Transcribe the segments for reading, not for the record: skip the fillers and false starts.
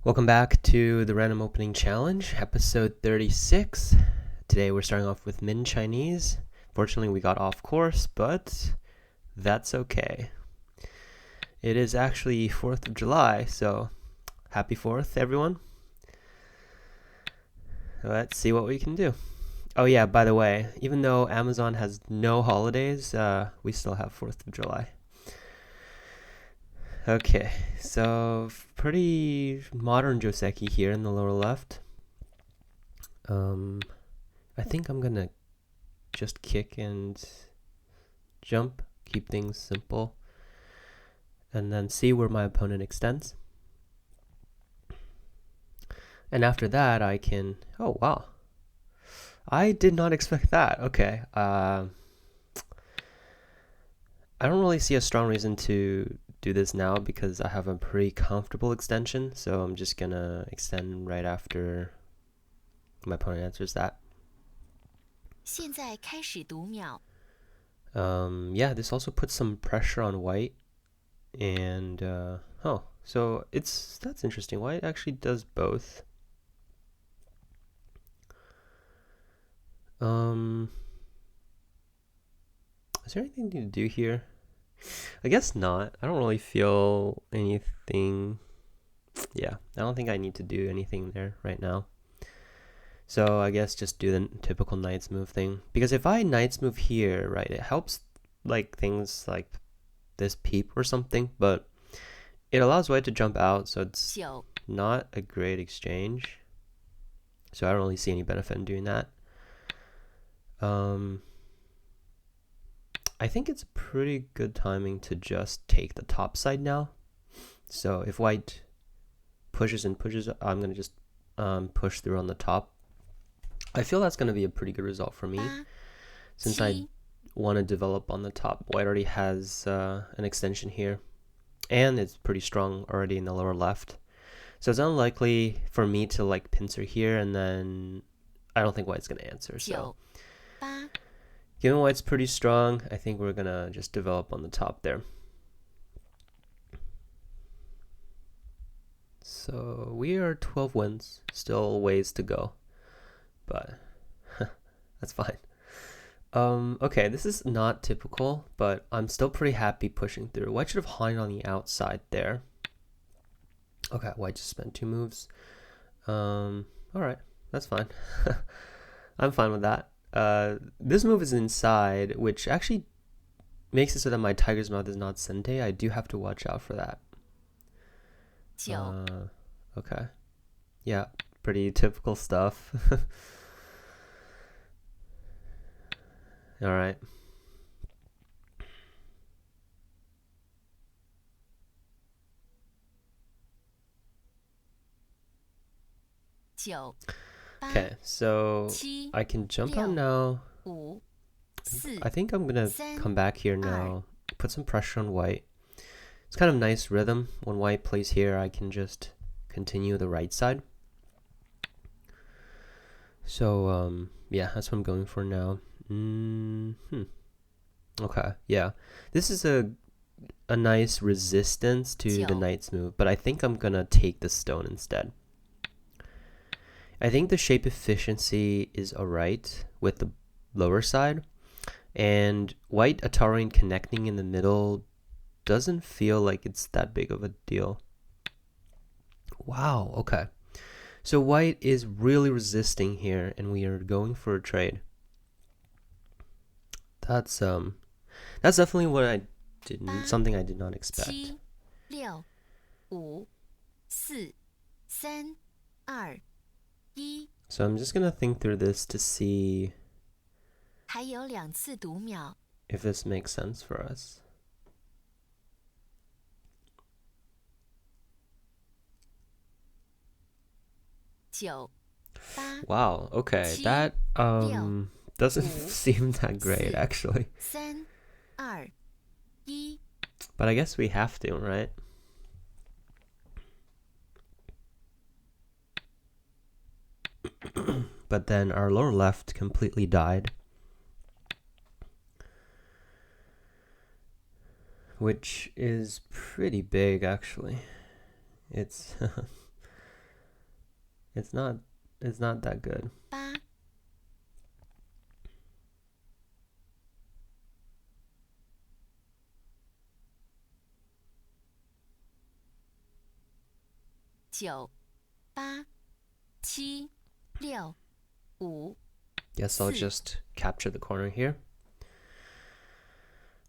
Welcome back to the Random Opening Challenge, episode 36. Today we're starting off with Min Chinese. Fortunately, we got off course, but that's okay. It is actually 4th of July, so happy 4th, everyone. Let's see what we can do. Oh yeah, by the way, even though Amazon has no holidays, we still have 4th of July. Okay, so pretty modern joseki here in the lower left. I think I'm gonna just kick and jump, keep things simple, and then see where my opponent extends. And after that, I can... Oh, wow. I did not expect that. Okay. I don't really see a strong reason to do this now because I have a pretty comfortable extension, so I'm just gonna extend right after my opponent answers that. 现在开始读秒. Yeah, this also puts some pressure on white, and so that's interesting. White actually does both. Is there anything to do here? I guess not. I don't really feel anything. Yeah, I don't think I need to do anything there right now. So I guess just do the typical Knight's move thing. Because if I Knight's move here, right, it helps like things like this peep or something, but it allows white to jump out, so it's not a great exchange. So I don't really see any benefit in doing that. I think it's pretty good timing to just take the top side now. So if white pushes and pushes, I'm going to just push through on the top. I feel that's going to be a pretty good result for me. Since I want to develop on the top, white already has an extension here. And it's pretty strong already in the lower left. So it's unlikely for me to like pincer here, and then I don't think white's going to answer. So given white's pretty strong, I think we're going to just develop on the top there. So we are 12 wins, still ways to go, but that's fine. Okay, this is not typical, but I'm still pretty happy pushing through. White should have hung on the outside there. Okay, white just spent 2 moves. Alright, that's fine. I'm fine with that. This move is inside, which actually makes it so that my tiger's mouth is not sente. I do have to watch out for that. Okay. Yeah, pretty typical stuff. Alright. Okay, so I can jump out now. I think I'm gonna come back here now, put some pressure on white. It's kind of nice rhythm. When white plays here, I can just continue the right side. So, yeah, that's what I'm going for now. Okay, yeah. This is a nice resistance to the knight's move, but I think I'm gonna take the stone instead. I think the shape efficiency is alright with the lower side, and white Atarian connecting in the middle doesn't feel like it's that big of a deal. Wow, okay. So white is really resisting here, and we are going for a trade. That's definitely what I didn't, something I did not expect. 6, 5, 4, 3, 2, 1. So I'm just gonna think through this to see if this makes sense for us. Wow, okay, that doesn't seem that great actually. But I guess we have to, right? But then our lower left completely died, which is pretty big actually. It's It's not that good. 八九八七六五 Guess I'll just capture the corner here.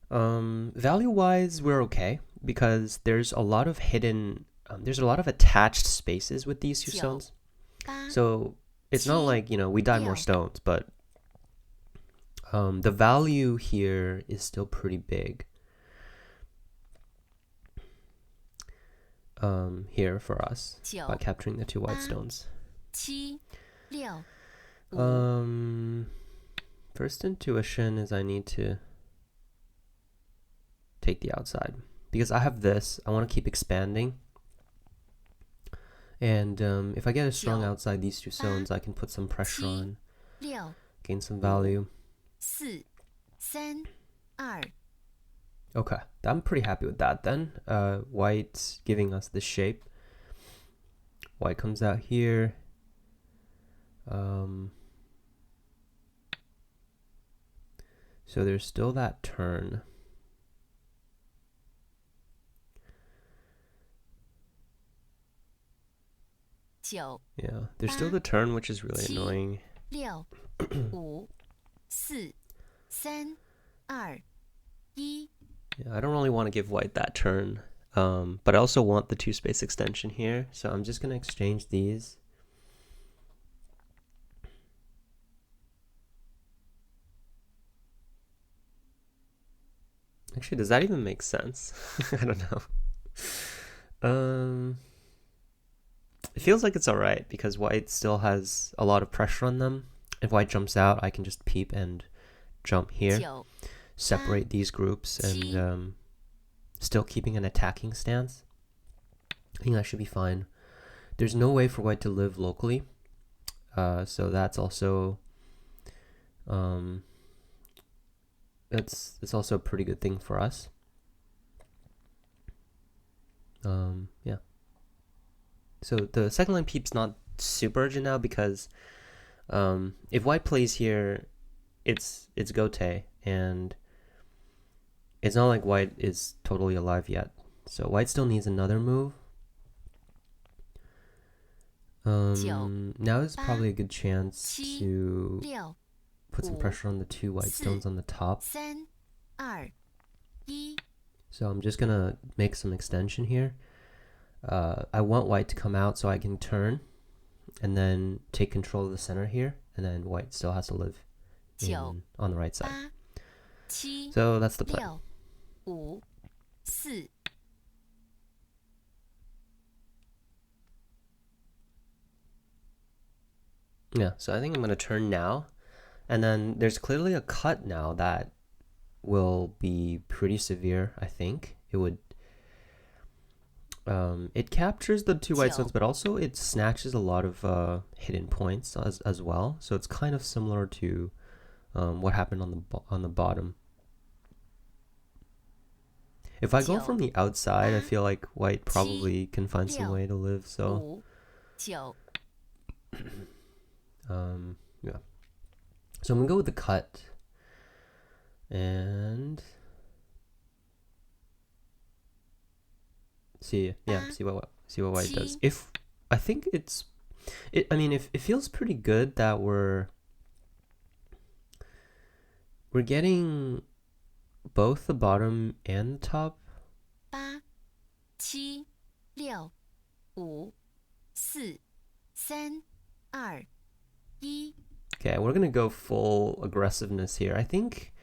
Value-wise, we're okay because there's a lot of hidden, there's a lot of attached spaces with these two stones. So it's not like, we die more stones, but the value here is still pretty big. Here for us by capturing the two white stones. First intuition is I need to take the outside because I have this. I want to keep expanding, and if I get a strong outside these two stones, I can put some pressure on, gain some value. Okay, I'm pretty happy with that then. White giving us the shape. White comes out here. So there's still that turn. Yeah, there's still the turn, which is really annoying. Yeah, I don't really want to give white that turn, but I also want the two space extension here, so I'm just going to exchange these. Actually, does that even make sense? I don't know. It feels like it's alright because white still has a lot of pressure on them. If white jumps out, I can just peep and jump here, separate these groups, and still keeping an attacking stance. I think that should be fine. There's no way for white to live locally, so that's also it's also a pretty good thing for us. Yeah. So the second line peep's not super urgent now because if white plays here, it's Gote, and it's not like white is totally alive yet. So white still needs another move. Now is probably a good chance to put some pressure on the two white stones on the top. So I'm just gonna make some extension here. I want white to come out so I can turn and then take control of the center here, and then white still has to live on the right side. So that's the plan. Yeah, so I think I'm going to turn now, and then there's clearly a cut now that will be pretty severe. I think it would it captures the two white stones, but also it snatches a lot of hidden points as well. So it's kind of similar to what happened on the bottom. If I go from the outside, I feel like white probably can find some way to live. So yeah. So I'm gonna go with the cut, and see what white does. If I think I mean, if it feels pretty good that we're getting both the bottom and the top. 8 7 6 5 4 3 2 1 Okay, we're gonna go full aggressiveness here. I think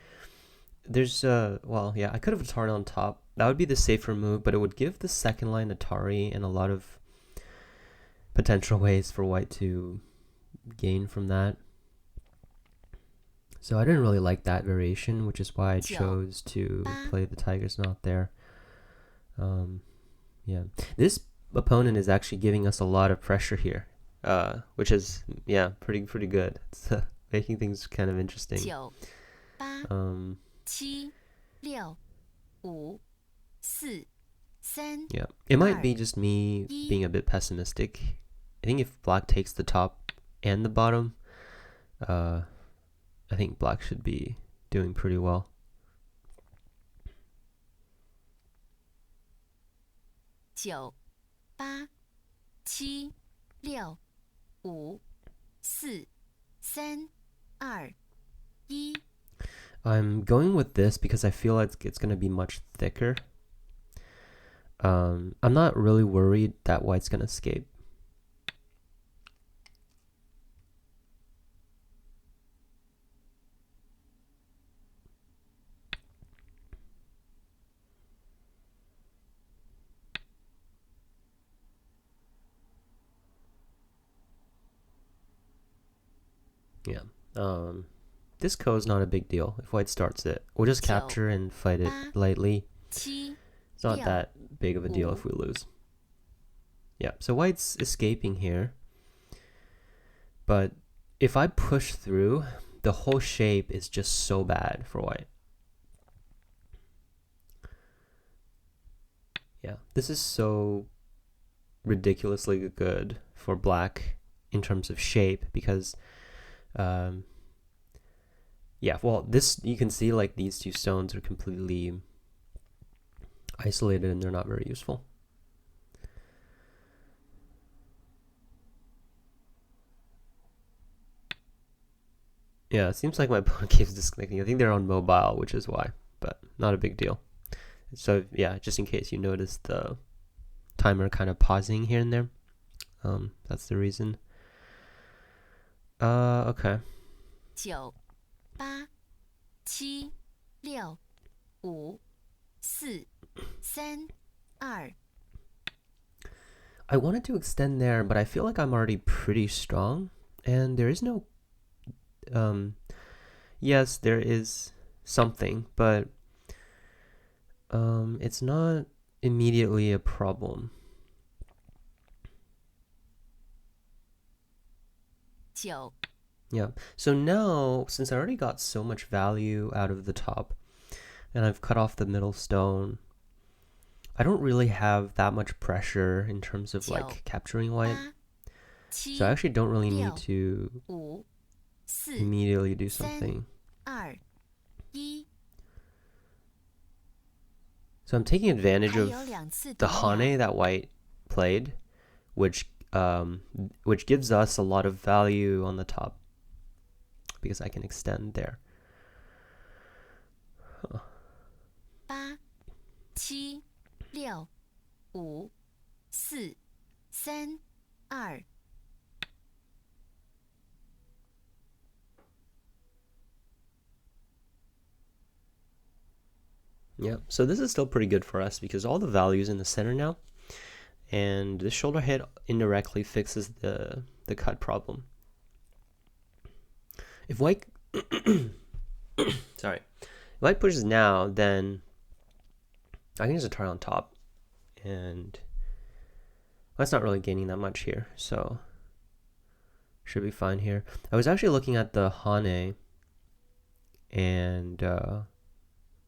there's well, yeah, I could have Atari on top. That would be the safer move, but it would give the second line Atari and a lot of potential ways for white to gain from that. So I didn't really like that variation, which is why I chose to play the Tiger's Knot there. Yeah, this opponent is actually giving us a lot of pressure here, which is pretty good. It's making things kind of interesting. 9 8 7 6 5 4 3 Yeah, it might be just me being a bit pessimistic I think if black takes the top and the bottom, I think black should be doing pretty well. Nine, 8, 7, 6, 5, 4, 3, 2, 1. I'm going with this because I feel like it's going to be much thicker. I'm not really worried that white's going to escape. Yeah. This ko is not a big deal. If white starts it, we'll just capture and fight it lightly. It's not that big of a deal if we lose. Yeah, so white's escaping here. But if I push through, the whole shape is just so bad for white. Yeah, this is so ridiculously good for black in terms of shape because yeah, well, this, you can see like these two stones are completely isolated and they're not very useful. Yeah, it seems like my opponent keeps disconnecting. I think they're on mobile, which is why, but not a big deal. So yeah, just in case you notice the timer kind of pausing here and there, that's the reason. Okay. 9, 8, 7, 6, 5, 4, 3, 2. I wanted to extend there, but I feel like I'm already pretty strong, and there is no, yes, there is something, but it's not immediately a problem. 9. Yeah, so now, since I already got so much value out of the top, and I've cut off the middle stone, I don't really have that much pressure in terms of like capturing white. So I actually don't really need to immediately do something. So I'm taking advantage of the hane that white played, which gives us a lot of value on the top because I can extend there. 8, 7, 6, 5, 4, 3, 2. Yeah, so this is still pretty good for us because all the values in the center now, and this shoulder hit indirectly fixes the cut problem. If white sorry, if white pushes now, then I can just try on top, and white's not really gaining that much here, so should be fine here. I was actually looking at the hane, and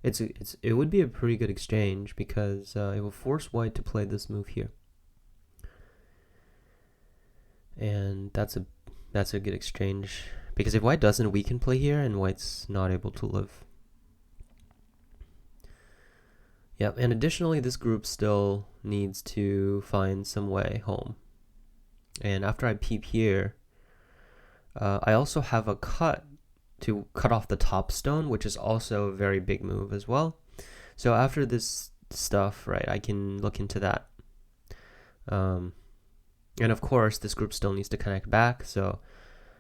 it would be a pretty good exchange because it will force white to play this move here, and that's a good exchange because if white doesn't, we can play here and white's not able to live. Yep, and additionally this group still needs to find some way home, and after I peep here, I also have a cut to cut off the top stone, which is also a very big move as well. So after this stuff, right, I can look into that. And of course, this group still needs to connect back, so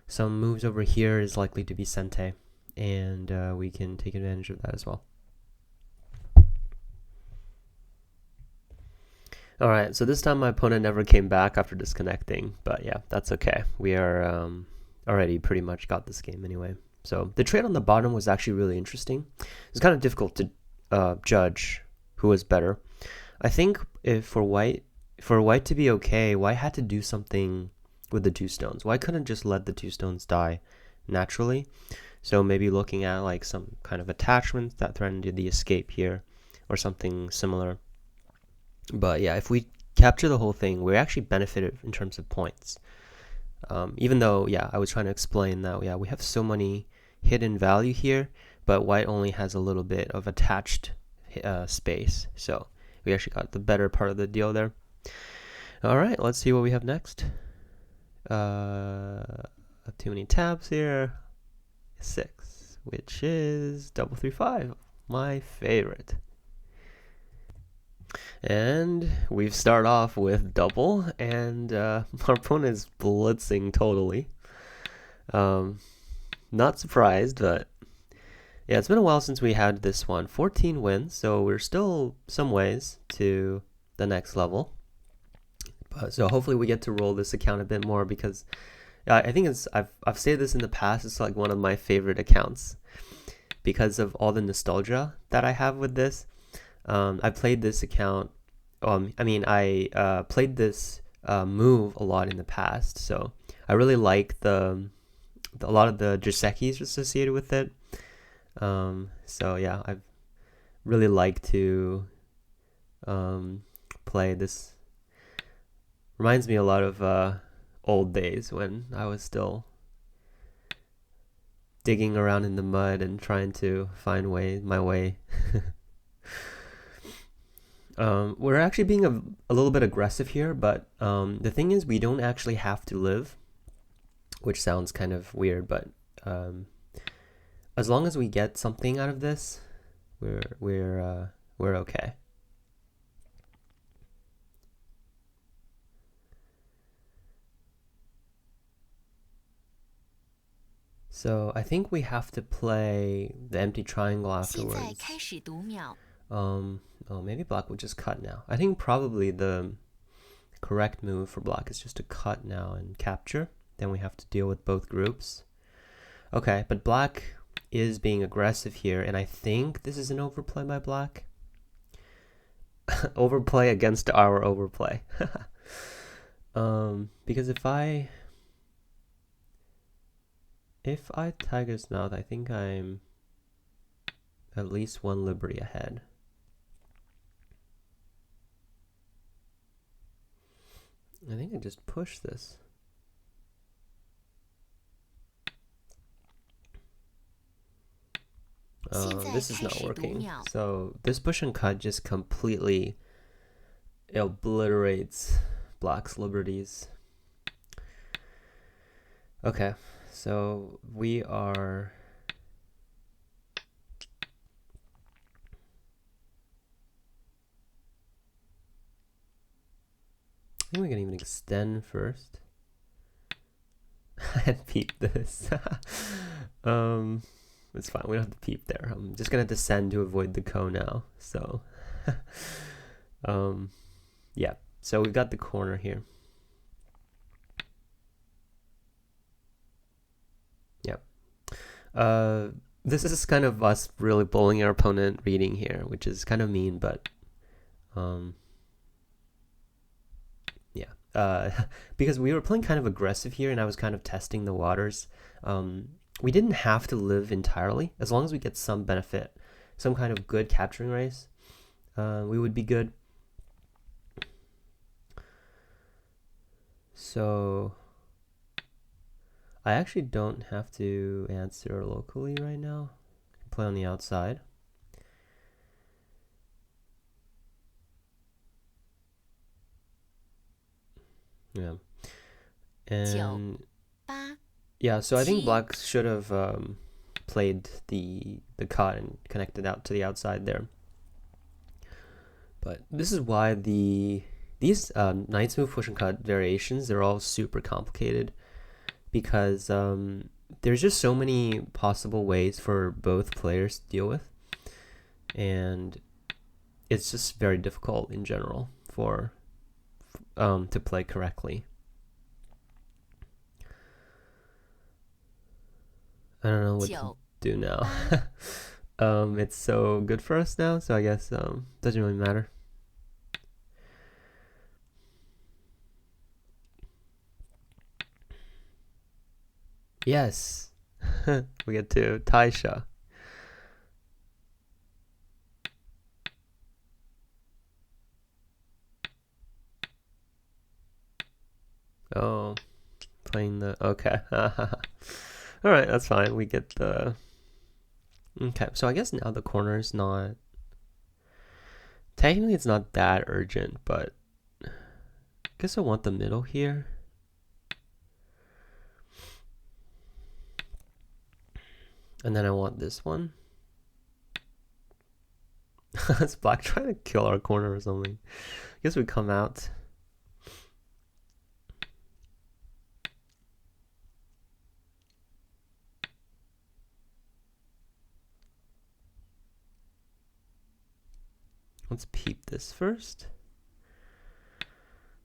some moves over here is likely to be sente, and we can take advantage of that as well. Alright, so this time my opponent never came back after disconnecting, but yeah, that's okay. We are already pretty much got this game anyway. So the trade on the bottom was actually really interesting. It's kind of difficult to judge who was better. I think for white to be okay, white had to do something with the two stones. White couldn't just let the two stones die naturally. So maybe looking at like some kind of attachment that threatened the escape here or something similar. But yeah, if we capture the whole thing, we actually benefited in terms of points. Even though, yeah, I was trying to explain that, yeah, we have so many hidden value here, but white only has a little bit of attached space. So we actually got the better part of the deal there. All right, let's see what we have next. Too many tabs here. 6, which is 335, my favorite. And we've started off with double, and our opponent is blitzing totally. Not surprised, but yeah, it's been a while since we had this one. 14 wins, so we're still some ways to the next level. So hopefully we get to roll this account a bit more, because I think I've said this in the past, it's like one of my favorite accounts because of all the nostalgia that I have with this. I played this account, I played this move a lot in the past, so I really like a lot of the Jisekis associated with it. So yeah, I really like to play this. Reminds me a lot of old days when I was still digging around in the mud and trying to find my way. We're actually being a little bit aggressive here, but the thing is, we don't actually have to live, which sounds kind of weird, but as long as we get something out of this, we're okay. So I think we have to play the empty triangle afterwards. Oh, maybe black will just cut now. I think probably the correct move for black is just to cut now and capture. Then we have to deal with both groups. Okay, but black is being aggressive here, and I think this is an overplay by black. Overplay against our overplay. Because if I Tiger's Mouth, I think I'm at least one liberty ahead. I think I just push this. This is not working. So this push and cut just completely obliterates black's liberties. Okay, so we are... I think we can even extend first. And peep this. It's fine, we don't have to peep there. I'm just gonna descend to avoid the ko now. So yeah, so we've got the corner here. Yep. This is kind of us really bullying our opponent reading here, which is kind of mean, but yeah. Because we were playing kind of aggressive here, and I was kind of testing the waters. We didn't have to live entirely. As long as we get some benefit, some kind of good capturing race, we would be good. So I actually don't have to answer locally right now. I can play on the outside. Yeah. And yeah, so I think black should have played the cut and connected out to the outside there. But this is why these knight's move push and cut variations, they're all super complicated, because there's just so many possible ways for both players to deal with, and it's just very difficult in general for to play correctly. I don't know what to do now. It's so good for us now, so I guess doesn't really matter. Yes. We get to Taisha. Oh, playing the... Okay. Alright, that's fine. We get the... Okay, so I guess now the corner is not... Technically, it's not that urgent, but... I guess I want the middle here. And then I want this one. Is black trying to kill our corner or something? I guess we come out. Let's peep this first.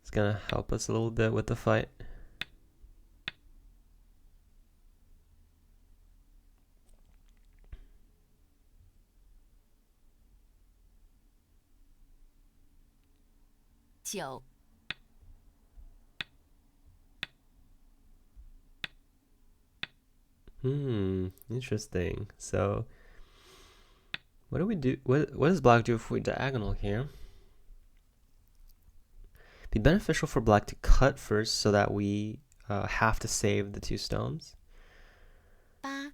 It's gonna help us a little bit with the fight. Interesting. So what do we do? What does black do if we diagonal here? Be beneficial for black to cut first so that we have to save the 2 stones. 8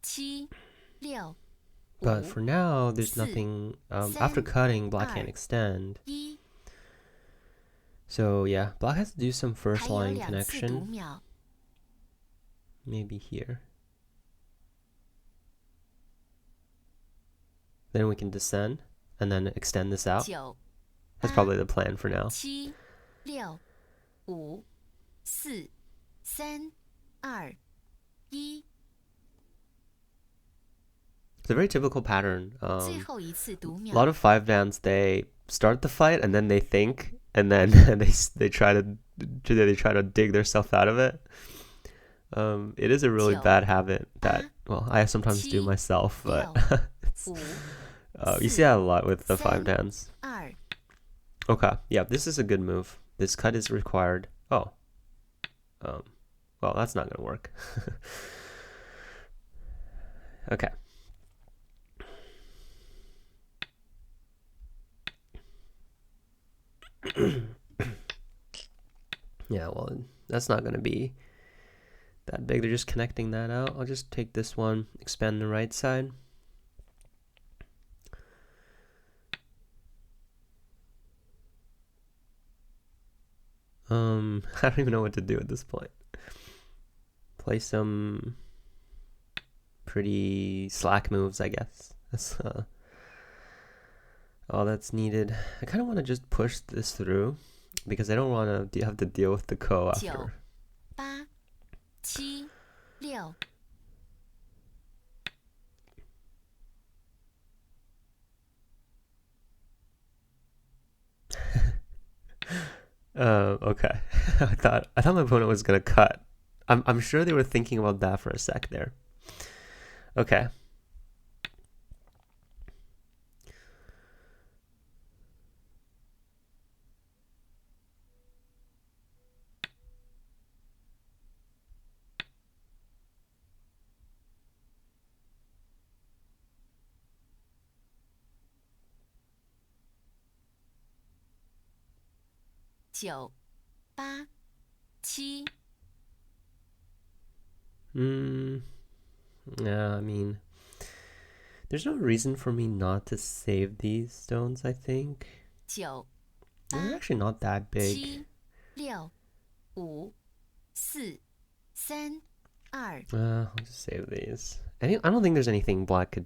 7 6 But for now, there's nothing. After cutting, black can't extend. 1 So yeah, black has to do some first 还有 line 2次读 connection. 秒 Maybe here. Then we can descend and then extend this out. 9 That's probably the plan for now. 7 6 5 4 3 2 1 It's a very typical pattern. 最后一次读 A 秒 lot of 5-dans, they start the fight and then they think and then they try to dig themselves out of it. It is a really bad habit that, well, I sometimes do myself, but it's, you see that a lot with the 5-dans. 2 Okay, yeah, this is a good move. This cut is required. Oh, well, that's not gonna work. Okay. Yeah, well, that's not gonna be that big. They're just connecting that out. I'll just take this one, expand the right side. I don't even know what to do at this point. Play some pretty slack moves, I guess. That's all that's needed. I kind of want to just push this through because I don't want to have to deal with the ko after. 8 7 6 Okay. I thought my opponent was gonna cut. I'm sure they were thinking about that for a sec there. Okay. Nine, 8 7 Yeah, I mean, there's no reason for me not to save these stones, I think. 9 They're actually not that big. 7 6 5 4 3 2 I'll just save these. I don't think there's anything black could...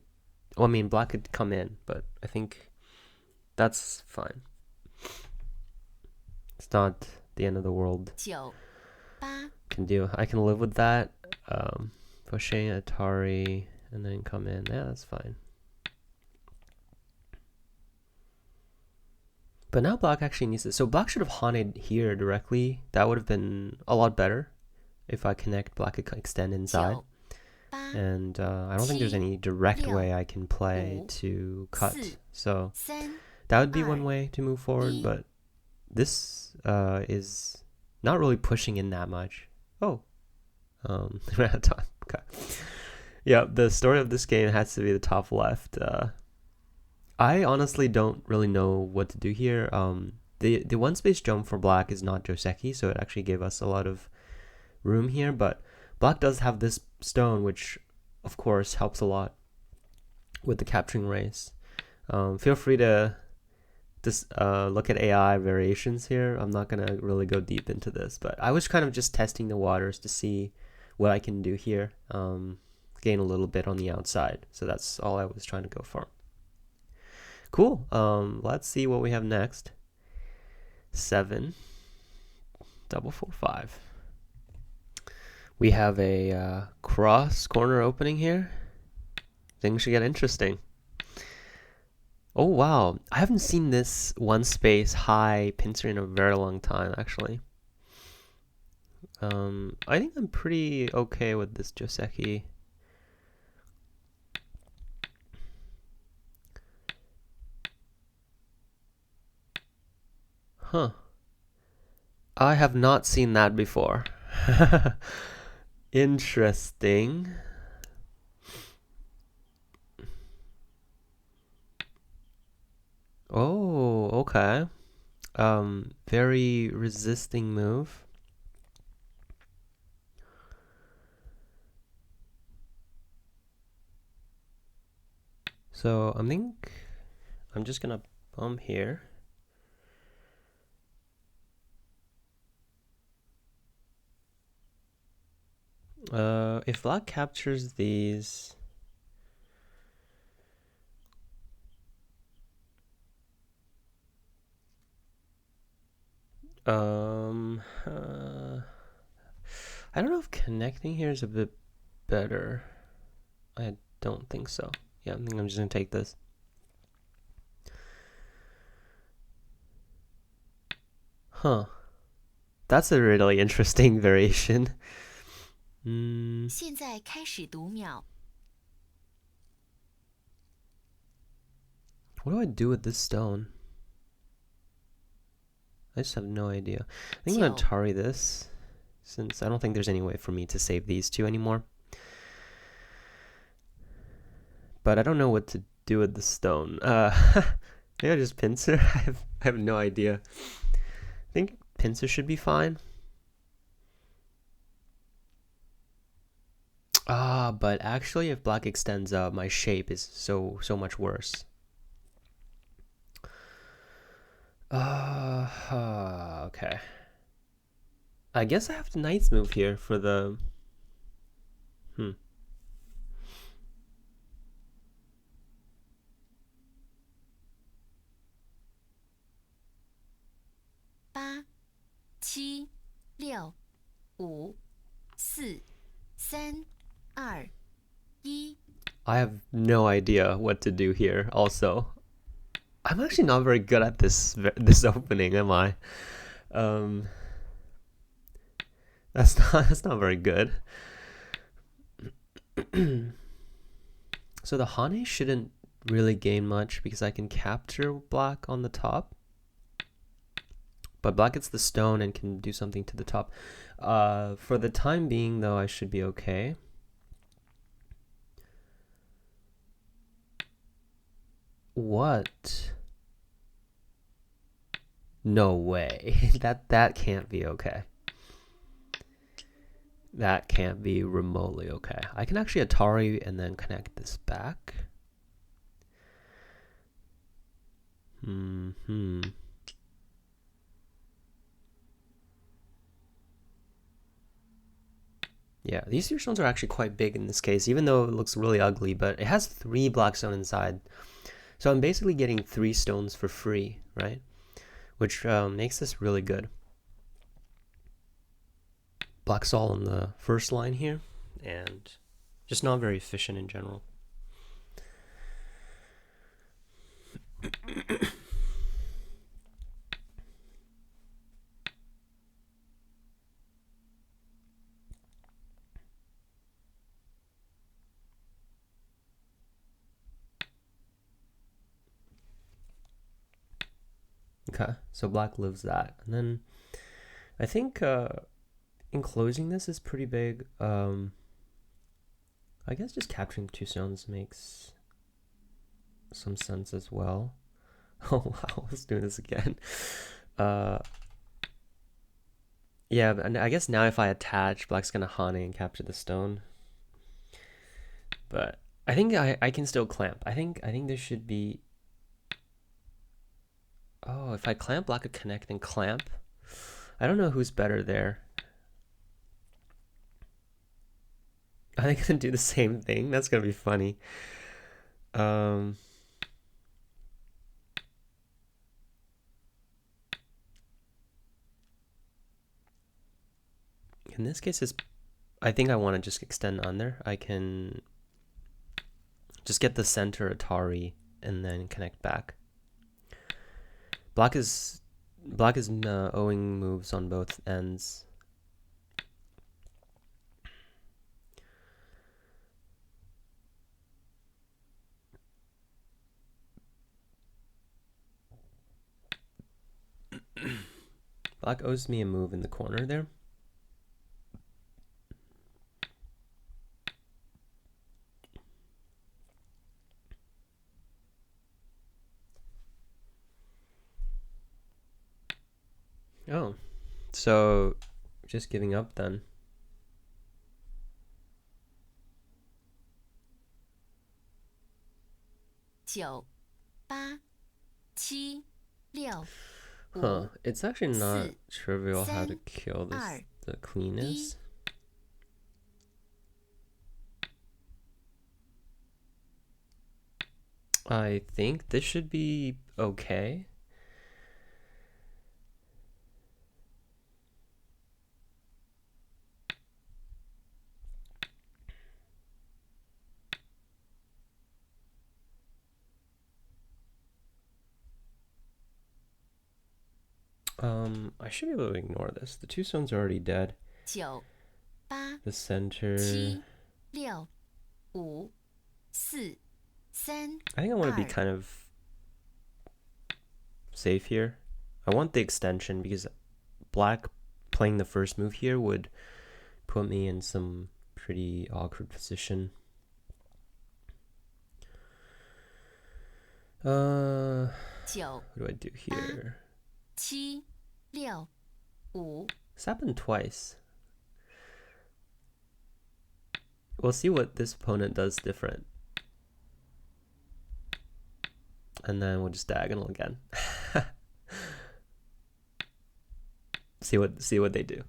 Well, I mean, black could come in, but I think that's fine. It's not the end of the world. 9 I can live with that. Pushing Atari and then come in. Yeah, that's fine. But now black actually needs it. So black should have haunted here directly. That would have been a lot better if I connect black could extend inside. 9 And I don't think there's any direct way I can play to cut. So 3 that would be one way to move forward. But this is not really pushing in that much. Oh, ran out of time. Okay. Yeah, the story of this game has to be the top left. I honestly don't really know what to do here. the one space jump for black is not Joseki, so it actually gave us a lot of room here, but black does have this stone, which of course helps a lot with the capturing race. Feel free to just look at AI variations here. I'm not gonna really go deep into this, but I was kind of just testing the waters to see what I can do here. Gain a little bit on the outside, so that's all I was trying to go for. Cool. Let's see what we have next. 7 double 4 5. We have a cross corner opening here. Things should get interesting. Oh wow, I haven't seen this one space high pincer in a very long time actually. I think I'm pretty okay with this Joseki. Huh. I have not seen that before. Interesting. Oh, okay. Very resisting move. So I think I'm just gonna bump here. If black captures these, I don't know if connecting here is a bit better. I don't think so. Yeah, I think I'm just gonna take this. Huh. That's a really interesting variation. 现在开始读秒。 What do I do with this stone? I just have no idea. I think I'm gonna Atari this, since I don't think there's any way for me to save these two anymore. But I don't know what to do with the stone. Maybe I just pincer. I have no idea. I think pincer should be fine. But actually if black extends up, my shape is so much worse. Okay. I guess I have the knight's move here for the... 8、7、6、5、4、3、2、1。 I have no idea what to do here also. I'm actually not very good at this opening, am I? That's not very good. So the Hane shouldn't really gain much because I can capture black on the top. But black gets the stone and can do something to the top. For the time being though, I should be okay. What? No way. That can't be okay. That can't be remotely okay. I can actually Atari and then connect this back. Yeah, these two stones are actually quite big in this case, even though it looks really ugly, but it has 3 black stone inside. So I'm basically getting 3 stones for free, right? Which makes this really good. Black's all on the first line here, and just not very efficient in general. Okay, so black lives that. And then I think enclosing this is pretty big. I guess just capturing 2 stones makes some sense as well. Oh wow, let's do this again. Yeah, and I guess now if I attach, black's gonna Hane and capture the stone. But I think I can still clamp. I think there should be. Oh, if I clamp, black could connect and clamp. I don't know who's better there. Are they gonna do the same thing? That's gonna be funny. In this case, I think I want to just extend under. I can just get the center Atari and then connect back. Black is owing moves on both ends. Black owes me a move in the corner there. Oh, so just giving up then. Huh, it's actually not trivial how to kill this. The queen is. I think this should be okay. I should be able to ignore this. The two stones are already dead. The center. I think I want to be kind of safe here. I want the extension because black playing the first move here would put me in some pretty awkward position. What do I do here? This happened twice. We'll see what this opponent does different. And then we'll just diagonal again. see what they do.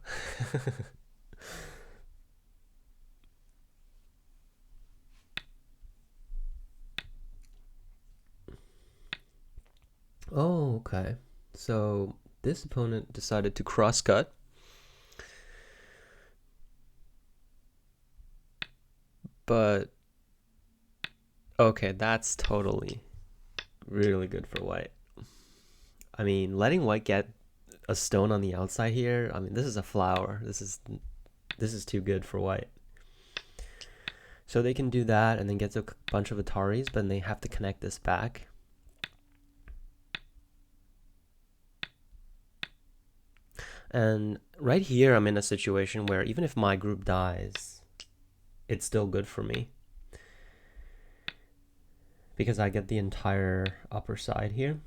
Oh, okay. So this opponent decided to cross cut. But okay, that's totally really good for white. I mean, letting white get a stone on the outside here, I mean, this is a flower. This is too good for white. So they can do that and then get a bunch of Ataris, but then they have to connect this back. And right here, I'm in a situation where even if my group dies, it's still good for me. Because I get the entire upper side here.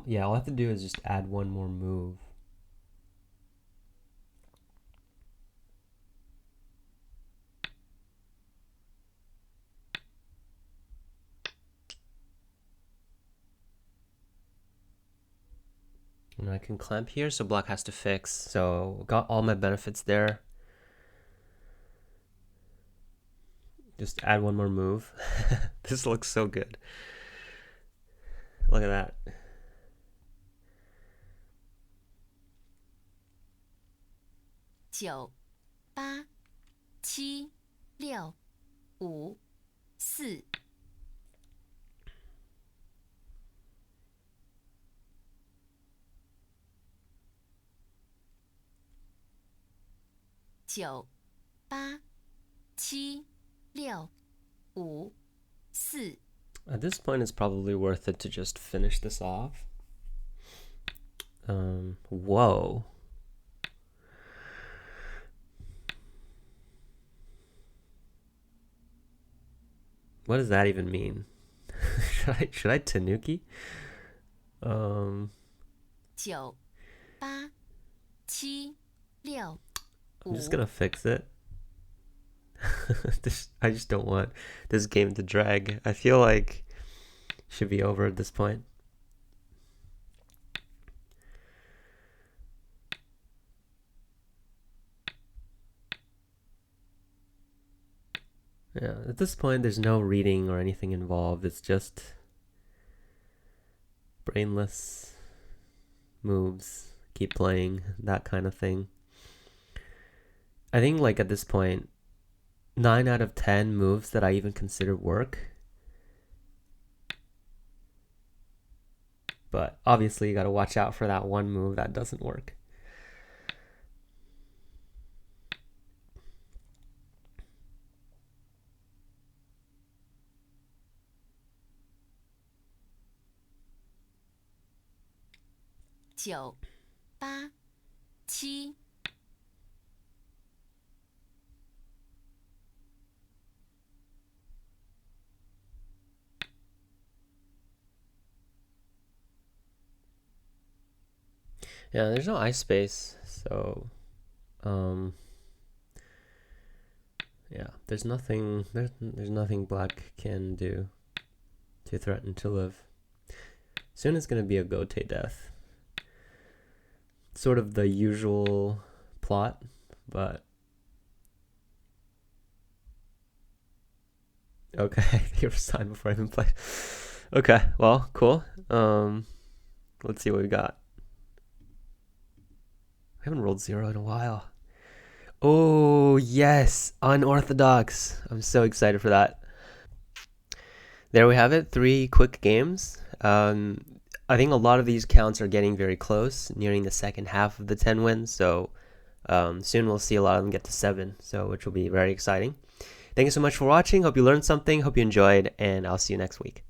Yeah, all I have to do is just add one more move. And I can clamp here, so black has to fix. So got all my benefits there. Just add one more move. This looks so good. Look at that. At this point, it's probably worth it to just finish this off. Whoa. What does that even mean? should I Tanuki? 九、八、七、六、I'm just 五、gonna fix it. I just don't want this game to drag. I feel like it should be over at this point. Yeah, at this point, there's no reading or anything involved. It's just brainless moves, keep playing, that kind of thing. I think, like, at this point, 9 out of 10 moves that I even consider work. But obviously, you gotta watch out for that one move that doesn't work.九、八、七。Yeah, there's no ice space, so yeah, there's nothing black can do to threaten to live. Soon it's gonna be a Gote death. Sort of the usual plot, but okay, you were signed before I even played. Okay, well, cool. Let's see what we got. I haven't rolled 0 in a while. Oh yes, unorthodox. I'm so excited for that. There we have it, 3 quick games. I think a lot of these counts are getting very close, nearing the second half of the 10 wins. So soon we'll see a lot of them get to 7, so which will be very exciting. Thank you so much for watching. Hope you learned something. Hope you enjoyed, and I'll see you next week.